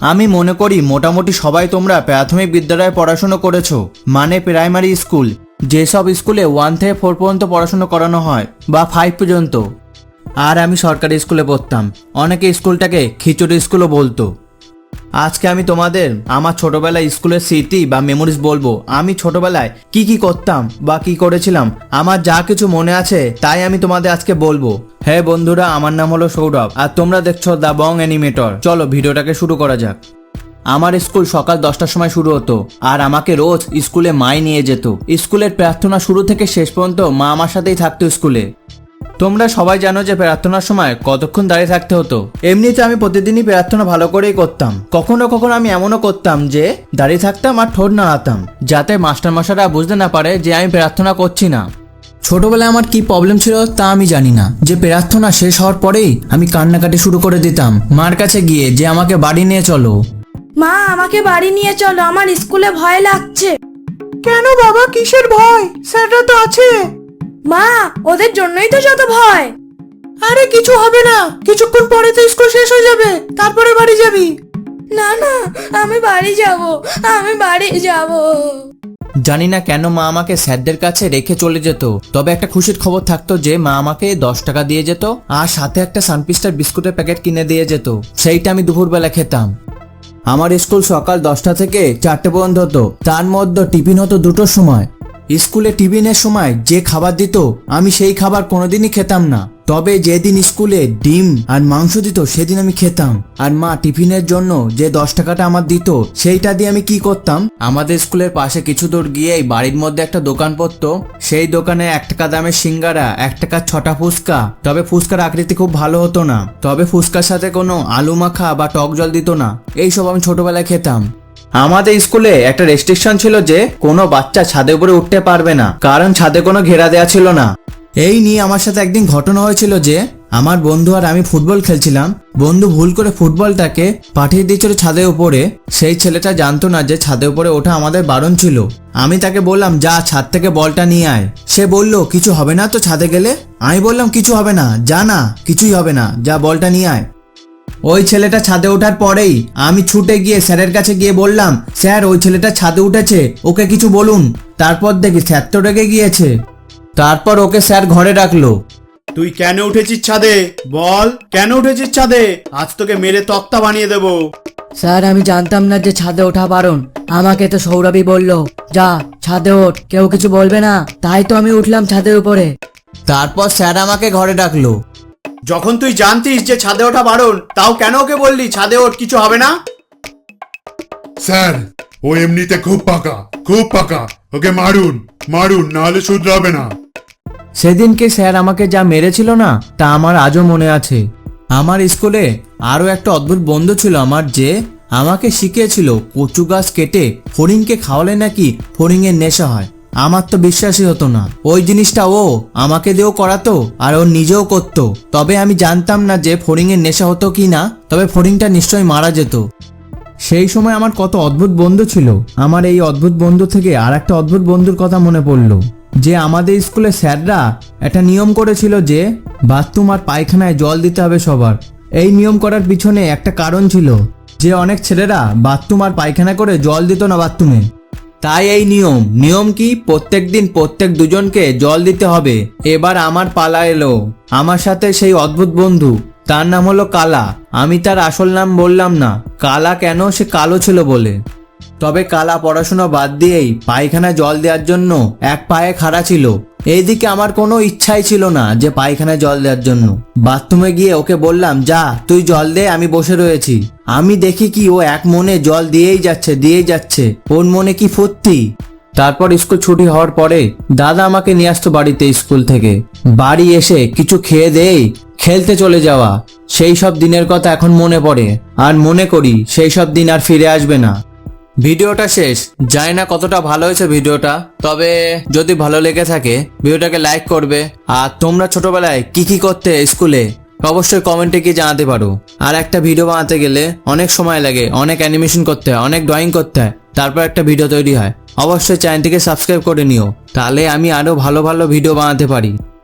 আমি মনে করি মোটামুটি সবাই তোমরা প্রাথমিক বিদ্যালয়ে পড়াশোনা করেছো, মানে প্রাইমারি স্কুল, যেসব স্কুলে 1 থেকে 4 পর্যন্ত পড়াশোনা করানো হয় বা 5 পর্যন্ত। আর আমি সরকারি স্কুলে পড়তাম, অনেকে স্কুলটাকে খিচুড়ি স্কুলও বলতো। আজকে আমি তোমাদের আমার ছোটবেলায় স্কুলের স্মৃতি বা মেমোরিজ বলবো। আমি ছোটবেলায় কি কি করতাম বা কি করেছিলাম, আমার যা কিছু মনে আছে তাই আমি তোমাদের আজকে বলবো। হ্যাঁ বন্ধুরা, আমার নাম হলো সৌরভ আর তোমরা দেখছো দ্য বং অ্যানিমেটর। চলো ভিডিওটাকে শুরু করা যাক। আমার স্কুল সকাল 10টার সময় শুরু হতো আর আমাকে রোজ স্কুলে মাই নিয়ে যেত। স্কুলের প্রার্থনা শুরু থেকে শেষ পর্যন্ত মা আমার সাথেই থাকতো স্কুলে। তোমরা সবাই জানো যে প্রার্থনার সময় কতক্ষণ দাঁড়িয়ে থাকতে হতো। এমনিতে আমি প্রতিদিনই প্রার্থনা ভালো করেই করতাম। কখনো কখনো আমি এমনও করতাম যে দাঁড়িয়ে থাকতাম আর ঠোঁট নাড়াতাম, যাতে মাস্টারমশাইরা বুঝতে না পারে যে আমি প্রার্থনা করছি না। ছোটবেলায় আমার কি প্রবলেম ছিল তা আমি জানি না, যে প্রার্থনা শেষ হওয়ার পরেই আমি কান্নাকাটি শুরু করে দিতাম মার কাছে গিয়ে যে আমাকে বাড়ি নিয়ে চলো। মা, আমাকে বাড়ি নিয়ে চলো, আমার স্কুলে ভয় লাগছে। কেন বাবা, কিসের ভয়? স্যাররা তো আছে। মা, ওদের জন্যই তো যত ভয়। আরে কিছু হবে না, কিছুক্ষণ পরে তো স্কুল শেষ হয়ে যাবে, তারপরে বাড়ি যাবি। না না, আমি বাড়ি যাব, আমি বাড়ি যাব। জানি না কেন মা আমাকে স্যারদের কাছে রেখে চলে যেত। তবে একটা খুশির খবর থাকতো যে মা আমাকে 10 টাকা দিয়ে যেত আর সাথে একটা সানপিস্টার বিস্কুটের প্যাকেট কিনে দিয়ে যেত। সেইটা আমি দুপুরবেলা খেতাম। আমার স্কুল সকাল 10টা থেকে 4টে পর্যন্ত হতো। তার মধ্যে টিফিন হতো 2টোর সময়। স্কুলে টিফিনের সময় যে খাবার দিত আমি সেই খাবার কোনোদিনই খেতাম না। তবে যেদিন স্কুলে ডিম আর মাংস দিত সেদিন আমি খেতাম। আর মা টিফিনের জন্য যে 10 টাকাটা আমার দিত সেইটা দিয়ে আমি কি করতাম, আমাদের স্কুলের পাশে কিছু দূর গিয়েই বাড়ির মধ্যে একটা দোকান পড়তো। সেই দোকানে 1 টাকা দামের সিঙ্গারা, 1 টাকার 6টা ফুচকা। তবে ফুচকার আকৃতি খুব ভালো হতো না, তবে ফুচকার সাথে কোনো আলু মাখা বা টক জল দিত না। এইসব আমি ছোটবেলায় খেতাম। আমাদের স্কুলে একটা রেস্ট্রিকশন ছিল যে কোনো বাচ্চা ছাদে উপরে উঠতে পারবে না, কারণ ছাদে কোনো ঘেরা দেওয়া ছিল না। এই নিয়ে আমার সাথে একদিন ঘটনা হয়েছিল যে আমার বন্ধু আর আমি ফুটবল খেলছিলাম। বন্ধু ভুল করে ফুটবলটাকে পাঠিয়ে দিয়েছিল ছাদের উপরে। সেই ছেলেটা জানতো না যে ছাদের উপরে ওঠা আমাদের বারণ ছিল। আমি তাকে বললাম যা ছাদ থেকে বলটা নিয়ে আয়। সে বলল কিছু হবে না তো ছাদে গেলে। আমি বললাম কিছু হবে না, যা না, কিছুই হবে না, যা বলটা নিয়ে আয়। ওই ছেলেটা ছাদে ওঠার পরেই আমি ছুটে গিয়ে স্যারের কাছে গিয়ে বললাম, স্যার ওই ছেলেটা ছাদে উঠেছে, ওকে কিছু বলুন। তারপর দেখি স্যার তো রেগে গিয়েছে। তারপর ওকে স্যার ঘরে ডাকলো। তুই কেন উঠেছিস ছাদে? বল, কেন উঠেছিস ছাদে? আজ তোকে মেরে তক্তা বানিয়ে দেবো। স্যার, আমি জানতাম না যে ছাদে ওঠা বারণ। আমাকে তো সৌরভই বলল যা ছাদে ওঠ, কেউ কিছু বলবে না। তাই তো আমি উঠলাম ছাদের উপরে। তারপর স্যার আমাকে ঘরে ডাকলো। যখন তুই জানতিস যে ছাদে ওঠা বারণ, তাও কেন ওকে বললি ছাদে ওঠ, কিছু হবে না? স্যার, ও এমনিতে খুব পাকা, খুব পাকা। ওকে মারুন, মারুন, নাহলে শুধরাবে না। সেদিনকে স্যার আমাকে যা মেরেছিল না তা আমার আজও মনে আছে। আমার স্কুলে আরো একটা অদ্ভুত বন্ধু ছিল আমার, যে আমাকে শিখিয়েছিল কচু গাছ কেটে ফড়িংকে খাওয়ালে নাকি ফড়িংয়ের নেশা হয়। আমার তো বিশ্বাসই হতো না। ওই জিনিসটা ও আমাকে দিয়েও করাতো আর ও নিজেও করতো। তবে আমি জানতাম না যে ফড়িংয়ের নেশা হতো কি না, তবে ফড়িংটা নিশ্চয়ই মারা যেত। সেই সময় আমার কত অদ্ভুত বন্ধু ছিল। আমার এই অদ্ভুত বন্ধু থেকে আর একটা অদ্ভুত বন্ধুর কথা মনে পড়লো, যে আমাদের স্কুলে স্যাররা একটা নিয়ম করেছিল যে বাথরুম আর পায়খানায় জল দিতে হবে সবার। এই নিয়ম করার পিছনে একটা কারণ ছিল, যে অনেক ছেলেরা বাথরুম আর পায়খানা করে জল দিত না বাথরুমে। তাই এই নিয়ম কি প্রত্যেক দিন প্রত্যেক দুজনকে জল দিতে হবে। এবার আমার পালা এলো। আমার সাথে সেই অদ্ভুত বন্ধু, তার নাম হলো কালা। আমি তার আসল নাম বললাম না। কালা কেন, সে কালো ছিল বলে। তবে কালা পড়াশোনা বাদ দিয়েই পায়খানায় জল দেওয়ার জন্য এক পায়ে খাড়া ছিল। এইদিকে আমার কোনো ইচ্ছাই ছিল না যে পায়খানায় জল দেওয়ার জন্য। বাথরুমে গিয়ে ওকে বললাম যা তুই জল দে, আমি বসে রয়েছি। আমি দেখি কি ও এক মনে জল দিয়েই যাচ্ছে। ওর মনে কি ফুর্তি। তারপর স্কুল ছুটি হওয়ার পরে দাদা আমাকে নিয়ে আসতো বাড়িতে স্কুল থেকে। বাড়ি এসে কিছু খেয়ে দেই খেলতে চলে যাওয়া। সেই সব দিনের কথা এখন মনে পড়ে আর মনে করি সেই সব দিন আর ফিরে আসবে না। ভিডিওটা শেষ, জানি না কতটা ভালো হয়েছে ভিডিওটা। তবে যদি ভালো লেগে থাকে ভিডিওটাকে লাইক করবে। আর তোমরা ছোটবেলায় কি কি করতে স্কুলে অবশ্যই কমেন্টে গিয়ে জানাতে পারো। আর একটা ভিডিও বানাতে গেলে অনেক সময় লাগে, অনেক অ্যানিমেশন করতে হয়, অনেক ড্রয়িং করতে হয়, তারপর একটা ভিডিও তৈরি হয়। অবশ্যই চ্যানেলটিকে সাবস্ক্রাইব করে নিও, তাহলে আমি আরো ভালো ভালো ভিডিও বানাতে পারি।